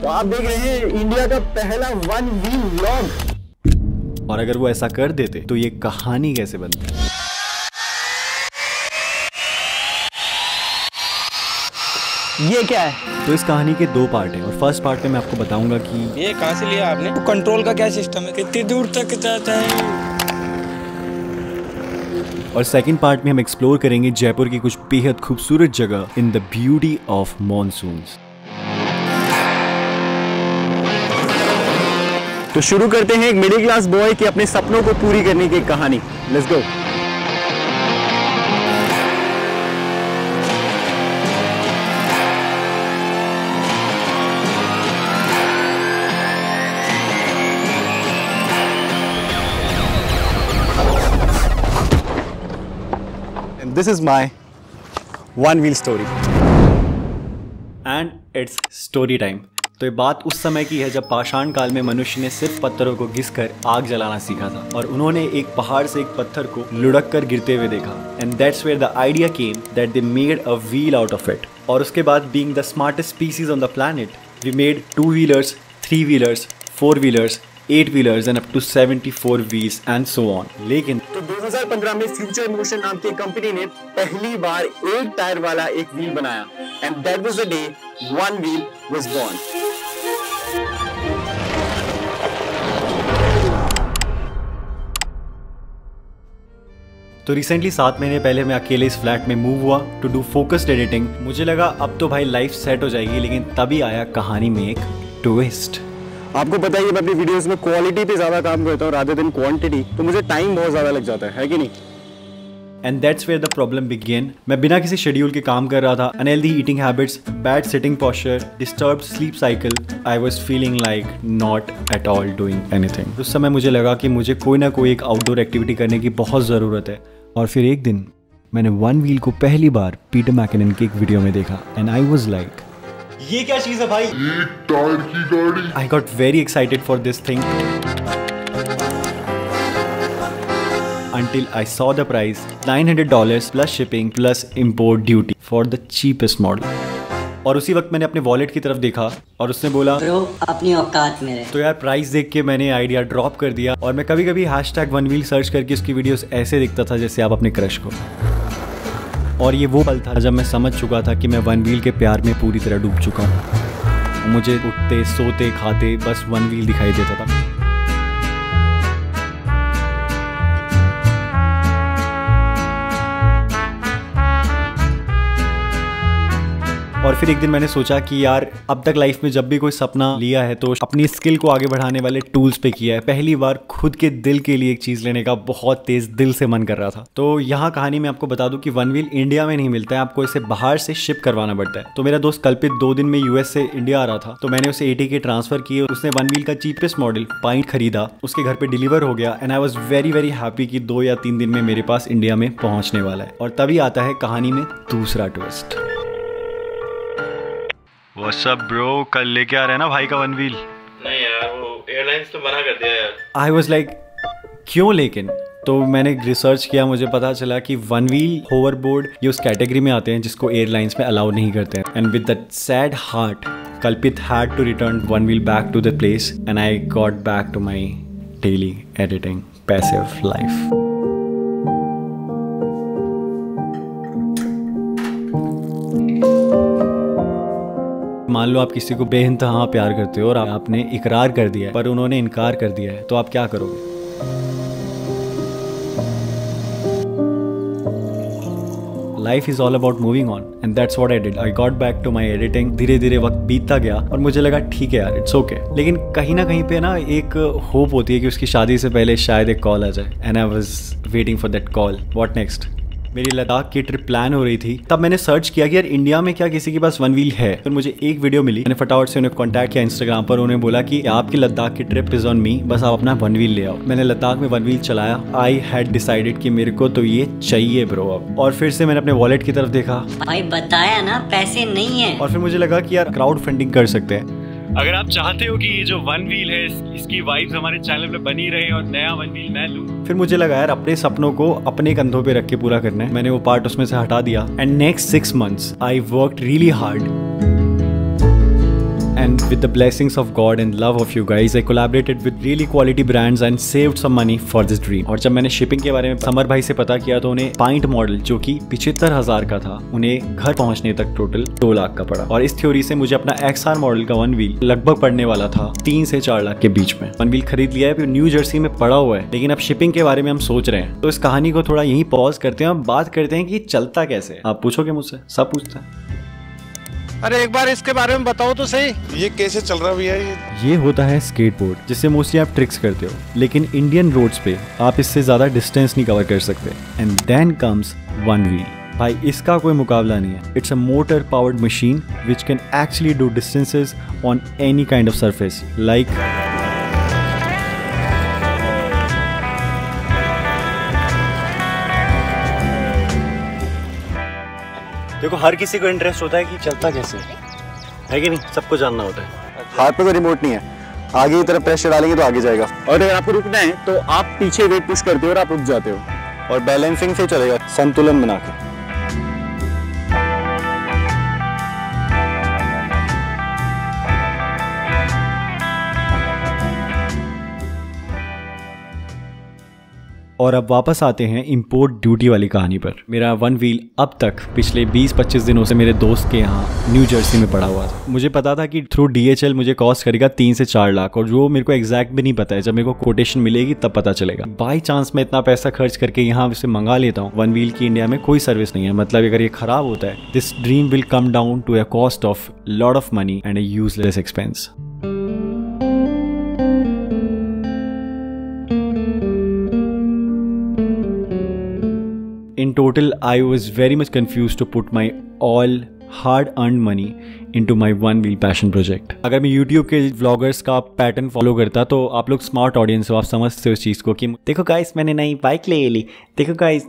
तो आप देख रहे हैं इंडिया का पहला वन व्हील व्लॉग। और अगर वो ऐसा कर देते तो ये कहानी कैसे बनती? ये क्या है? तो इस कहानी के दो पार्ट हैं और फर्स्ट पार्ट में मैं आपको बताऊंगा कि ये कहाँ से लिया आपने, तो कंट्रोल का क्या सिस्टम है, कितनी दूर तक जाता है। और सेकंड पार्ट में हम एक्सप्लोर करेंगे जयपुर की कुछ बेहद खूबसूरत जगह in the beauty of monsoons. तो शुरू करते हैं एक मिडिल क्लास बॉय के अपने सपनों को पूरी करने की कहानी। Let's go. This is my one wheel story. And it's story time. तो ये बात उस समय की है जब पाषाण काल में मनुष्य ने सिर्फ पत्थरों को घिसकर आग जलाना सीखा था और उन्होंने एक पहाड़ से एक पत्थर को लुढ़क कर गिरते हुए देखा। And that's where the idea came that they made a wheel out of it. और उसके बाद being the smartest species on the planet we made 2 wheelers, 3 wheelers, 4 wheelers, 8 wheelers and up to 74 wheels and so on. लेकिन तो 2015 में future motion नाम की company ने पहली बार एक टायर वाला एक व्हील बनाया and that was the day one wheel was born. तो रिसेंटली 7 महीने पहले मैं अकेले इस फ्लैट में मूव हुआ टू डू फोकस्ड एडिटिंग। मुझे लगा अब तो भाई लाइफ सेट हो जाएगी, लेकिन तभी आया कहानी में एक ट्विस्ट। आपको पता है कि मैं अपनी वीडियोस में क्वालिटी पे ज्यादा काम करता हूँ रादर देन क्वांटिटी, तो मुझे टाइम बहुत ज्यादा लग जाता है कि नहीं? And that's where the problem begin. मैं बिना किसी शेड्यूल के काम कर रहा था। Unhealthy eating habits, bad sitting posture, disturbed sleep cycle. I was feeling like not at all doing anything. उस समय मुझे लगा कि मुझे कोई ना कोई एक आउटडोर एक्टिविटी करने की बहुत ज़रूरत है। और फिर एक दिन मैंने वन व्हील को पहली बार पीटर मैकिनन की एक वीडियो में देखा एंड आई वाज लाइक, ये क्या चीज़ है भाई? एक टायर की गाड़ी। I got very excited for this thing until I saw the price, $900 plus shipping plus import duty for the cheapest model. और उसी वक्त मैंने अपने वॉलेट की तरफ देखा और उसने बोला ब्रो अपनी औकात में रहे। तो यार प्राइस देख के मैंने आइडिया ड्रॉप कर दिया और मैं कभी कभी #OneWheel सर्च करके उसकी वीडियोस ऐसे दिखता था जैसे आप अपने क्रश को। और ये वो पल था जब मैं समझ चुका था कि मैं वन व्हील के प्यार में पूरी तरह डूब चुका हूँ। मुझे उठते सोते खाते बस वन व्हील दिखाई देता था। और फिर एक दिन मैंने सोचा कि यार अब तक लाइफ में जब भी कोई सपना लिया है तो अपनी स्किल को आगे बढ़ाने वाले टूल्स पे किया है। पहली बार खुद के दिल के लिए एक चीज़ लेने का बहुत तेज दिल से मन कर रहा था। तो यहाँ कहानी में आपको बता दूं कि वन व्हील इंडिया में नहीं मिलता है, आपको इसे बाहर से शिप करवाना पड़ता है। तो मेरा दोस्त कल्पित 2 दिन में यूएस से इंडिया आ रहा था, तो मैंने उसे ATK ट्रांसफर किए। उसने वन व्हील का चीपेस्ट मॉडल पाइंट खरीदा, उसके घर पर डिलीवर हो गया and I was very very happy कि 2 या 3 दिन में मेरे पास इंडिया में पहुँचने वाला है। और तभी आता है कहानी में दूसरा ट्विस्ट। What's up bro, कल लेके आ रहे हैं ना भाई का वन व्हील? नहीं यार, वो एयरलाइंस तो मना कर दिया यार। आई वॉज लाइक क्यों? लेकिन तो मैंने रिसर्च किया, मुझे पता चला कि वन व्हील होवरबोर्ड ये उस कैटेगरी में आते हैं जिसको एयरलाइंस में अलाउ नहीं करते हैं। And with that sad heart Kalpit had to return one wheel back to the place and I got back to my daily editing passive life. मान लो आप किसी को बेइंतहा प्यार करते हो और आपने इकरार कर दिया है पर उन्होंने इनकार कर दिया है, तो आप क्या करोगे? Life is all about moving on and that's what I did. I got back to my editing. धीरे धीरे वक्त बीतता गया और मुझे लगा ठीक है यार, इट्स ओके। लेकिन कहीं ना कहीं पे ना एक होप होती है कि उसकी शादी से पहले शायद एक कॉल आ जाए and I was waiting for that call. What next? मेरी लद्दाख की ट्रिप प्लान हो रही थी। तब मैंने सर्च किया कि यार इंडिया में क्या किसी के पास वन व्हील है। फिर मुझे एक वीडियो मिली, मैंने फटाफट से उन्हें कांटेक्ट किया इंस्टाग्राम पर। उन्हें बोला कि आपकी लद्दाख की ट्रिप इज ऑन मी, बस आप अपना वन व्हील ले आओ। मैंने लद्दाख में वन व्हील चलाया। आई हैड डिसाइडेड कि मेरे को तो ये चाहिए ब्रो अब। और फिर से मैंने अपने वॉलेट की तरफ देखा। भाई बताया ना पैसे नहीं है। और फिर मुझे लगा कि यार क्राउड फंडिंग कर सकते हैं। अगर आप चाहते हो कि ये जो वन व्हील है इसकी वाइब्स हमारे चैनल पे बनी रहे और नया वन व्हील मैं लूं, फिर मुझे लगा यार अपने सपनों को अपने कंधों पे रख के पूरा करना है। मैंने वो पार्ट उसमें से हटा दिया and next 6 months I worked really hard and With the blessings of God and love of you guys, I collaborated with really quality brands and saved some money for this dream. और जब मैंने shipping के बारे में summer भाई से पता किया तो उन्हें पॉइंट मॉडल जो कि 75,000 का था, उन्हें घर पहुंचने तक टोटल 2 लाख का पड़ा। और इस थ्योरी से मुझे अपना XR मॉडल का 1 व्हील लगभग पड़ने वाला था 3 से 4 लाख के बीच में। 1 व्हील खरीद लिया है, न्यू जर्सी में पड़ा हुआ है, लेकिन अब शिपिंग के बारे में हम सोच रहे हैं। तो इस कहानी को थोड़ा यहीं पॉज करते हैं, हम बात करते हैं कि चलता कैसे। आप पूछोगे मुझसे, सब पूछता है। अरे एक बार इसके बारे में बताओ तो सही, ये कैसे चल रहा भैया? ये होता है स्केटबोर्ड, जिससे मोस्टली आप ट्रिक्स करते हो, लेकिन इंडियन रोड्स पे आप इससे ज्यादा डिस्टेंस नहीं कवर कर सकते। And then comes 1 wheel. भाई इसका कोई मुकाबला नहीं है। It's a motor powered machine which can actually do distances on any kind of surface like देखो, हर किसी को इंटरेस्ट होता है कि चलता कैसे है कि नहीं, सबको जानना होता है। हाथ पे कोई रिमोट नहीं है, आगे की तरफ प्रेशर डालेंगे तो आगे जाएगा, और अगर आपको रुकना है तो आप पीछे वेट पुश करते हो और आप रुक जाते हो, और बैलेंसिंग से चलेगा, संतुलन बना के। और अब वापस आते हैं इंपोर्ट ड्यूटी वाली कहानी पर। मेरा 1 व्हील अब तक पिछले 20-25 दिनों से मेरे दोस्त के यहाँ न्यू जर्सी में पड़ा हुआ था। मुझे पता था कि थ्रू DHL मुझे कॉस्ट करेगा 3 से 4 लाख, और जो मेरे को एग्जैक्ट भी नहीं पता है, जब मेरे को कोटेशन मिलेगी तब पता चलेगा। बाई चांस मैं इतना पैसा खर्च करके यहाँ से मंगा लेता हूँ। 1 व्हील की इंडिया में कोई सर्विस नहीं है, मतलब अगर ये खराब होता है, this dream will come down to a cost of lot of money and a useless expense. In total, I was very much confused to put my all hard-earned money into my 1 wheel passion project. अगर मैं YouTube के vloggers का pattern follow करता तो आप लोग smart audience हो, आप समझते हो इस चीज़ को कि देखो गाइस मैंने नई बाइक ले ली, देखो गाइस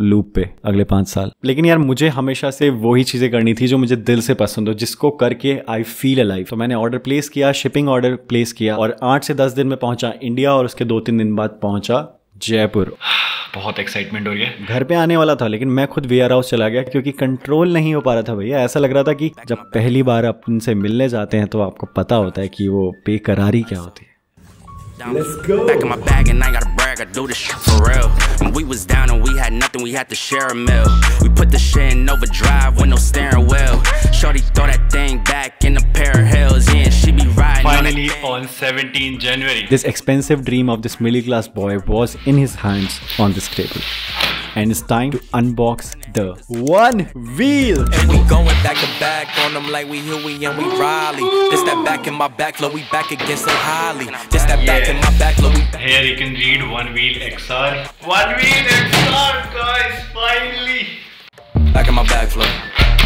लूप पे अगले 5 साल। लेकिन यार मुझे हमेशा से वही चीज़ें करनी थी जो मुझे दिल से पसंद हो, जिसको करके आई फील अलाइव। तो मैंने ऑर्डर प्लेस किया, शिपिंग ऑर्डर प्लेस किया, और 8 से 10 दिन में पहुंचा इंडिया, और उसके 2-3 दिन बाद पहुंचा जयपुर। बहुत एक्साइटमेंट हो रही है। घर पे आने वाला था, लेकिन मैं खुद वेयर हाउस चला गया क्योंकि कंट्रोल नहीं हो पा रहा था भैया। ऐसा लग रहा था कि जब पहली बार आप उनसे मिलने जाते हैं तो आपको पता होता है कि वो बेकरारी क्या होती है। Let's go. Back in my bag and I gotta brag, I do this shit for real. When we was down and we had nothing, we had to share a meal. We put the shit in overdrive with no steering wheel. Shorty throw that thing back in a pair of heels, yeah, she be riding. Finally on 17 January, this expensive dream of this middle class boy was in his hands on this table. And it's time to unbox the 1 wheel. And we going back to back on them like we Huey and we Riley. Just that back in my back flow, we back again so highly. Just that back in my back flow, we Here you can read 1 wheel XR. 1 wheel XR, guys, finally. back in my back flow.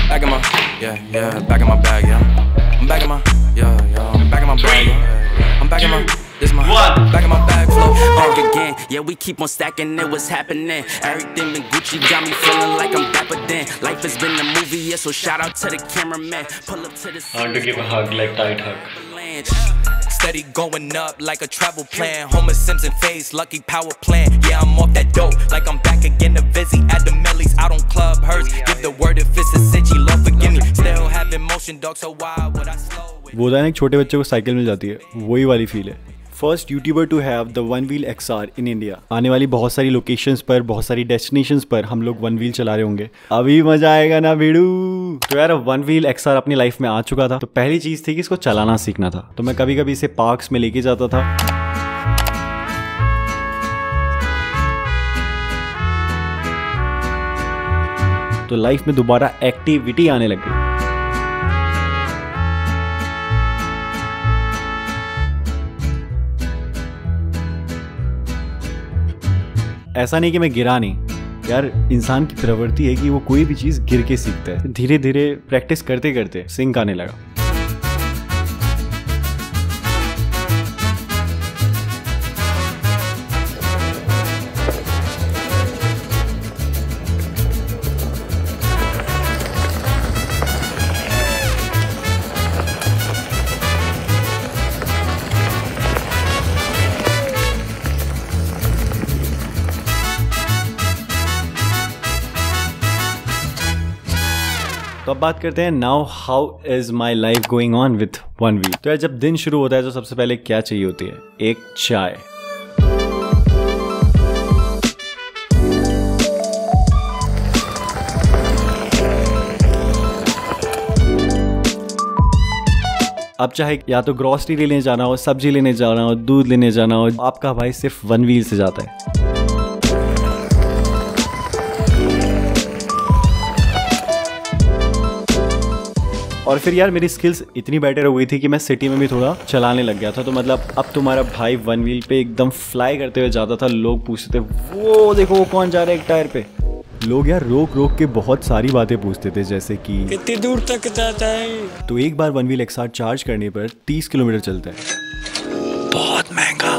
Back in my, yeah, back in my bag, yeah. I'm back in my, yeah, I'm back in my bag, yeah. I'm back in my, this my, back in my bag flow. Back again, yeah, we keep on stacking it, what's happening? Everything been Gucci, got me feeling like I'm dapper then. Life has been a movie, yeah, so shout out to the cameraman. Pull up to the I want to give a hug, like tight hug. Steady going up like a travel plan. Homer Simpson face, lucky power plan. Yeah, I'm off that dope, like I'm back again to Vizzy. At the Millies, out on Club Hurts. Give the word if it's a city, Lord forgive me. Still having motion, dog, so why would I slow it? वो होता है ना, एक छोटे बच्चे को cycle मिल जाती है, वही वाली फील है। First YouTuber to have the 1 wheel XR in India. आने वाली बहुत सारी लोकेशंस पर, बहुत सारी डेस्टिनेशंस पर हम लोग 1 व्हील चला रहे होंगे। अभी मजा आएगा ना भिड़ू। तो यार 1 व्हील XR अपनी लाइफ में आ चुका था, तो पहली चीज थी कि इसको चलाना सीखना था। तो मैं कभी कभी इसे पार्क्स में लेके जाता था, तो लाइफ में दोबारा एक्टिविटी आने लग गई। ऐसा नहीं कि मैं गिरा नहीं यार, इंसान की प्रवृत्ति है कि वो कोई भी चीज़ गिर के सीखता है। धीरे धीरे प्रैक्टिस करते करते सिंक आने लगा। तो अब अब बात करते हैं now how is my life going on with one wheel. तो यार जब दिन शुरू होता है तो सबसे पहले क्या चाहिए होती है? एक चाय। अब चाहे या तो ग्रोसरी लेने जाना हो, सब्जी लेने जाना हो, दूध लेने जाना हो, आपका भाई सिर्फ वन व्हील से जाता है। और फिर यार मेरी स्किल्स इतनी बेटर हो गई थी कि मैं सिटी में भी थोड़ा चलाने लग गया था। तो मतलब अब तुम्हारा भाई वन व्हील पे एकदम फ्लाई करते हुए जाता था। लोग पूछते थे वो देखो वो कौन जा रहा है एक टायर पे। लोग यार रोक रोक के बहुत सारी बातें पूछते थे, जैसे कि कितनी दूर तक जाता है। तो एक बार वन व्हील एक साथ चार्ज करने पर 30 किलोमीटर चलता है। बहुत महंगा।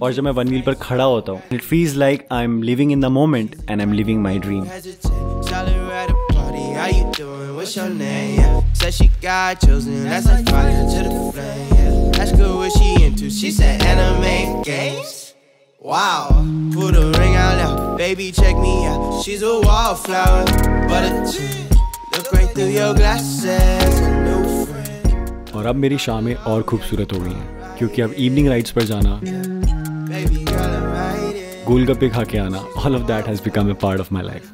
और जब मैं वन व्हील पर खड़ा होता हूँ, it feels like I am living in the moment and I am living my dream. What's your name? Yeah. Said she got chosen. That's like falling to the flame. Yeah. Ask her what she into. She said anime games. Wow. Put a ring out now. Baby, check me out. She's a wallflower, but a chick. Look right through your glasses. A new friend. और अब मेरी शामें और खूबसूरत हो गई हैं, क्योंकि अब इवनिंग राइड्स पर जाना, गोलगप्पे खा के आना, all of that has become a part of my life.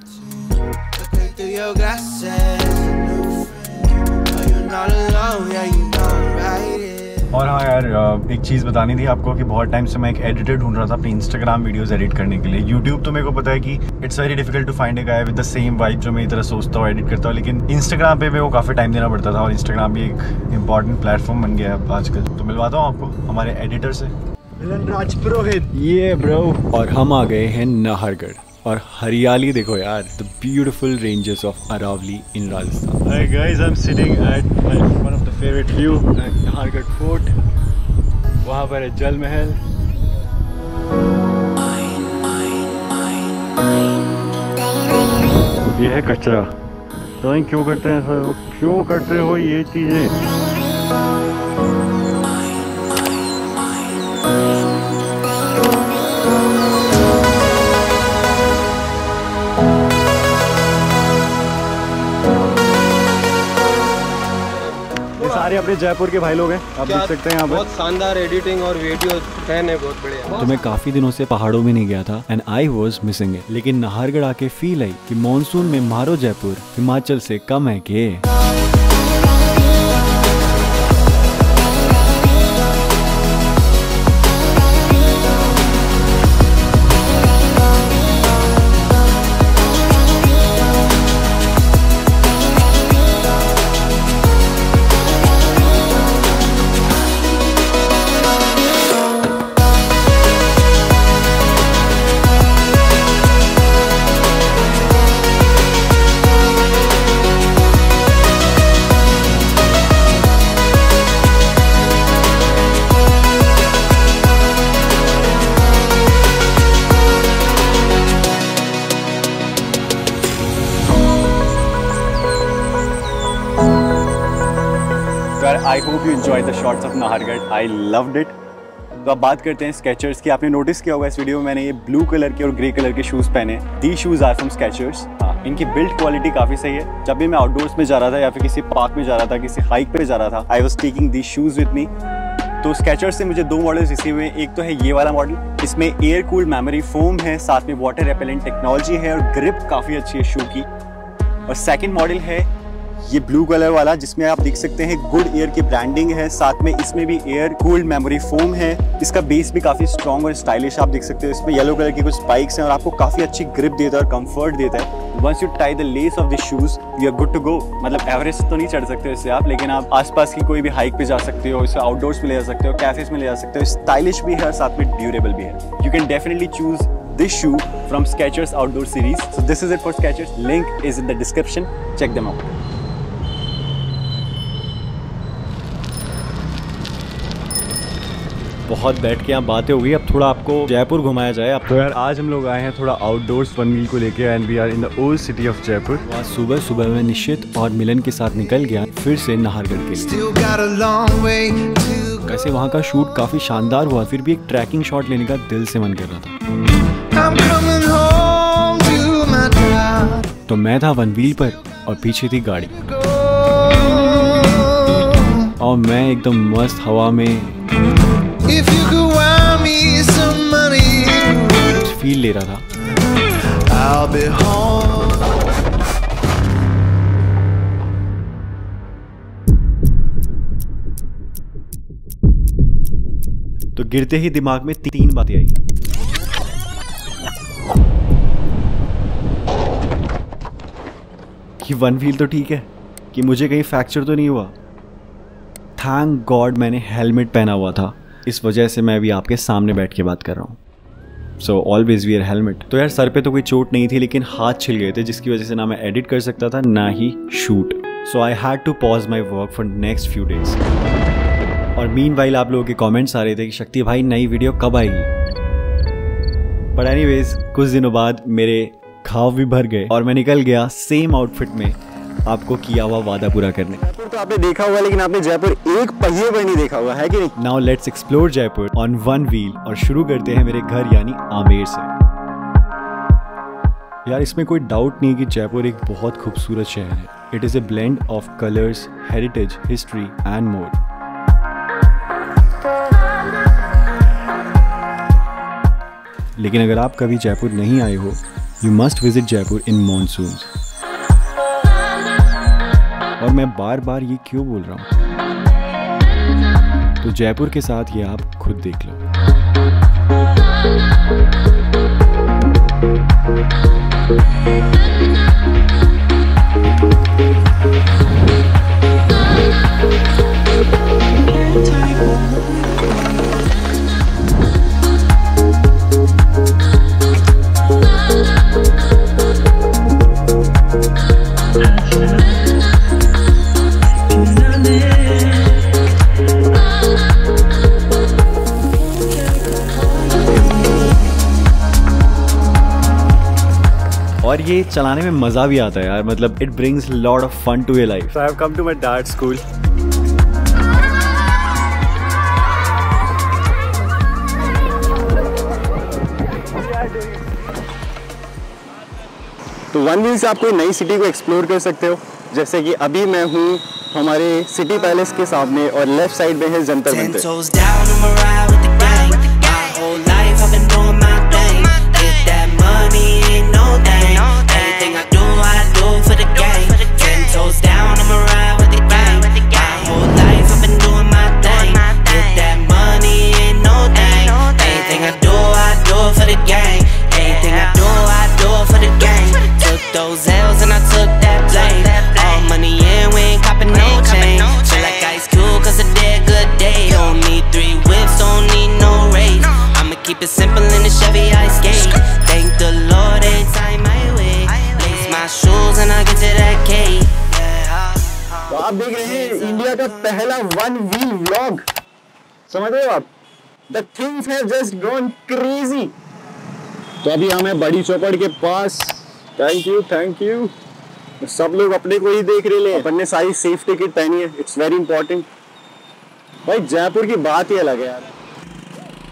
और हाँ यार एक चीज़ बतानी थी आपको कि बहुत टाइम से मैं एक एडिटर ढूंढ रहा था अपनी इंस्टाग्राम वीडियोस एडिट करने के लिए। यूट्यूब तो मेरे को पता है कि it's very difficult to find a guy with the same vibe जो मैं इस तरह सोचता हूँ एडिट करता हूँ, लेकिन इंस्टाग्राम पे मेरे को काफ़ी टाइम देना पड़ता था और इंस्टाग्राम भी एक इंपॉर्टेंट प्लेटफॉर्म बन गया है आजकल। तो मिलवाता हूँ आपको हमारे एडिटर से, मिलन राज पुरोहित। ये ब्रो। और हम आ गए हैं नाहरगढ़, और हरियाली देखो यार, the beautiful ranges of Aravalli in Rajasthan. Hi guys, I am sitting at one of the favourite view at Nahargarh fort. वहाँ पर है जल महल। ये है कचरा। तो क्यों करते हैं सर, क्यों करते हो ये चीजें? सारे अपने जयपुर के भाई लोग हैं, आप देख सकते हैं यहाँ पर। बहुत शानदार एडिटिंग और वीडियो फैन है, बहुत बढ़िया। तो मैं काफी दिनों से पहाड़ों में नहीं गया था and I was missing it, लेकिन नाहरगढ़ आके फील आई कि मॉनसून में मारो जयपुर हिमाचल से कम है के। I hope you enjoyed the shots of Nahargarh. I loved it. तो अब बात करते हैं स्केचर्स की। आपने नोटिस किया होगा इस वीडियो में मैंने ये ब्लू कलर के और ग्रे कलर के शूज़ पहने। These shoes are from Skechers. हाँ, इनकी बिल्ड क्वालिटी काफ़ी सही है। जब भी मैं आउटडोर्स में जा रहा था या फिर किसी पार्क में जा रहा था, किसी हाइक पे जा रहा था, I was taking these shoes with me. तो Skechers से मुझे दो मॉडल्स रिसीव हुए। एक तो है ये वाला मॉडल, इसमें एयर कूल्ड मेमोरी फोम है, साथ में वाटर रेपेलेंट टेक्नोलॉजी है और ग्रिप काफ़ी अच्छी है शू की। और सेकेंड मॉडल है ये ब्लू कलर वाला, जिसमें आप देख सकते हैं गुड एयर की ब्रांडिंग है, साथ में इसमें भी एयर कूल्ड मेमोरी फोम है। इसका बेस भी काफ़ी स्ट्रॉन्ग और स्टाइलिश आप देख सकते हैं। इसमें येलो कलर की कुछ स्पाइक्स हैं और आपको काफ़ी अच्छी ग्रिप देता है और कंफर्ट देता है। Once you tie the lace of the shoes you are good to go. मतलब एवरेस्ट तो नहीं चढ़ सकते इससे आप, लेकिन आप आसपास की कोई भी हाइक पे जा सकते हो, इसे आउटडोर्स में ले जा सकते हो, कैफेज में ले जा सकते हो। स्टाइलिश भी है और साथ में ड्यूरेबल भी है। You can definitely choose this shoe from Skechers outdoor series. So this is it for Skechers. Link is in the description. Check them out. बहुत बैठ के यहाँ बातें हो गई, अब थोड़ा आपको जयपुर घुमाया जाए। अब तो यार आज हम लोग आए हैं थोड़ा आउटडोर्स वन व्हील को लेके and we are in the old city of Jaipur. आज सुबह सुबह में निश्चित और मिलन के साथ निकल गया फिर से नाहरगढ़ के लिए। वैसे वहाँ का शूट काफ़ी शानदार हुआ, फिर भी एक ट्रैकिंग शॉट लेने का दिल से मन कर रहा था। तो मैं था वन व्हील पर और पीछे थी गाड़ी, और मैं एकदम मस्त हवा में फील ले रहा था। तो गिरते ही दिमाग में 3 बातें आई। कि वन व्हील तो ठीक है, कि मुझे कहीं फ्रैक्चर तो नहीं हुआ। थैंक गॉड मैंने हेलमेट पहना हुआ था, इस वजह से मैं अभी आपके सामने बैठ के बात कर रहा हूँ। So always wear helmet. तो यार सर पे तो कोई चोट नहीं थी, लेकिन हाथ छिल गए थे, जिसकी वजह से ना मैं एडिट कर सकता था ना ही shoot. So I had to pause my work for next few days. और मीनवाइल आप लोगों के कमेंट्स आ रहे थे कि शक्ति भाई नई वीडियो कब आएगी। बट एनीवेज कुछ दिनों बाद मेरे घाव भी भर गए और मैं निकल गया सेम आउटफिट में आपको किया हुआ वादा पूरा करने। जयपुर तो आपने देखा हुआ, लेकिन आपने जयपुर एक पहिए पर नहीं देखा हुआ है कि नहीं? Now let's explore Jaipur on one wheel, और शुरू करते हैं मेरे घर यानी आमेर से। यार इसमें कोई डाउट नहीं कि जयपुर एक बहुत खूबसूरत शहर है। It is a blend of colours, heritage, history and more. लेकिन अगर आप कभी जयपुर नहीं आए हो, you must visit Jaipur in monsoons. और मैं बार बार ये क्यों बोल रहा हूँ, तो जयपुर के साथ ये आप खुद देख लो। और ये चलाने में मज़ा भी आता है यार, मतलब it brings lot of fun to your life. I have come to my dad's school. तो वन व्हील से आप कोई नई सिटी को एक्सप्लोर कर सकते हो। जैसे कि अभी मैं हूँ हमारे सिटी पैलेस के सामने और लेफ्ट साइड में है जंतर मंतर। तो आप देख रहे हैं इंडिया का पहला वन व्हील व्लॉग। समझ रहे हो आप? The things have just gone crazy। तो अभी हम हैं बड़ी चौपड़ के पास। Thank you. सब लोग अपने को ही देख रहे हैं। अपन ने सारी सेफ्टी किट पहनी है, इट्स वेरी इंपॉर्टेंट। भाई जयपुर की बात ही अलग है यार,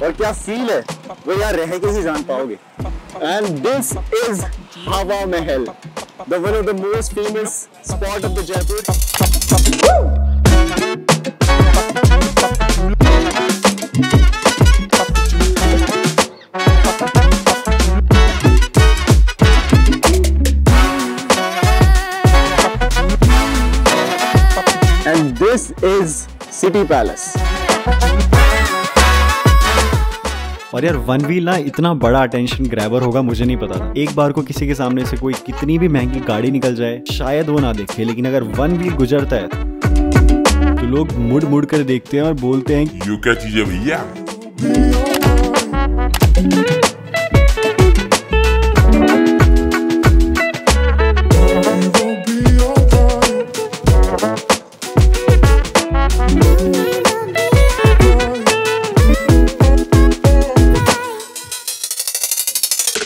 और क्या फील है वो यार रह के ही जान पाओगे। एंड दिस इज हवा महल, the one of the most famous spot of the Jaipur। And this is City Palace। और यार वन व्हील ना इतना बड़ा अटेंशन ग्रैबर होगा मुझे नहीं पता था। एक बार को किसी के सामने से कोई कितनी भी महंगी गाड़ी निकल जाए शायद वो ना देखे, लेकिन अगर वन व्हील गुजरता है तो लोग मुड़ मुड़ कर देखते हैं और बोलते हैं ये क्या चीज है भैया।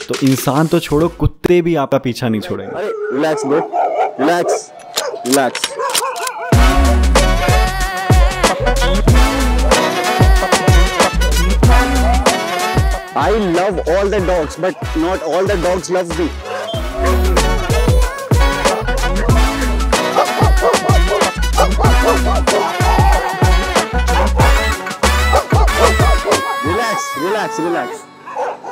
तो इंसान तो छोड़ो, कुत्ते भी आपका पीछा नहीं छोड़ेंगे। अरे relax bro, relax. I love all the dogs, but not all the dogs love me.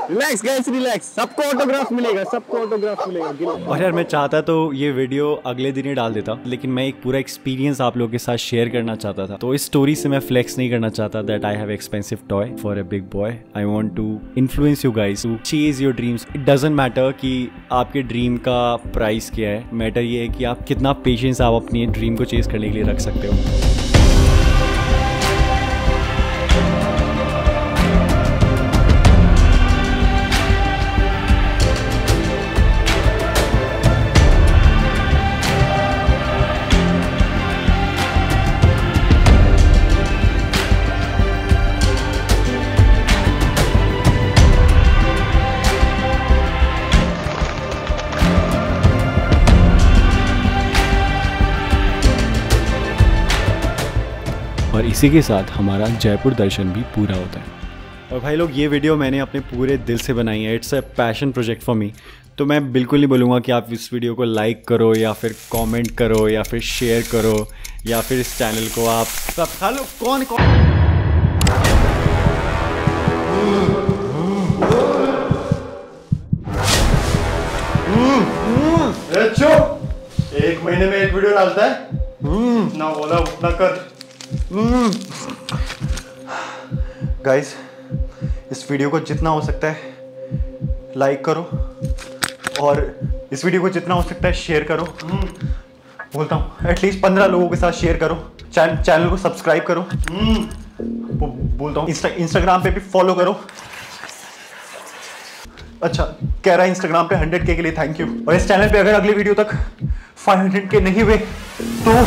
Relax guys, relax. सबको ऑटोग्राफ मिलेगा, सबको ऑटोग्राफ मिलेगा। और यार मैं चाहता तो ये वीडियो अगले दिन ही डाल देता, लेकिन मैं एक पूरा एक्सपीरियंस आप लोगों के साथ शेयर करना चाहता था। तो इस स्टोरी से मैं फ्लेक्स नहीं करना चाहता that I have expensive toy for a big boy. I want to influence you guys to chase your dreams. It doesn't matter कि आपके ड्रीम का प्राइस क्या है, मैटर ये है कि आप कितना पेशेंस आप अपनी ड्रीम को चेज करने के लिए रख सकते हो। और इसी के साथ हमारा जयपुर दर्शन भी पूरा होता है। और भाई लोग, ये वीडियो मैंने अपने पूरे दिल से बनाई है। It's a passion project for me. तो मैं बिल्कुल नहीं बोलूँगा कि आप इस वीडियो को लाइक करो या फिर कमेंट करो या फिर शेयर करो या फिर इस चैनल को आप सब कौन चुप। 1 महीने में 1 वीडियो डालता है, ना बोला उतना कर। गाइस, इस वीडियो को जितना हो सकता है लाइक करो और इस वीडियो को जितना हो सकता है शेयर करो। बोलता हूँ एटलीस्ट 15 लोगों के साथ शेयर करो। चैनल को सब्सक्राइब करो। बोलता हूँ इंस्टाग्राम पे भी फॉलो करो। अच्छा, कह रहा है इंस्टाग्राम पे 100K के लिए थैंक यू। और इस चैनल पे अगर अगले वीडियो तक 500K नहीं हुए तो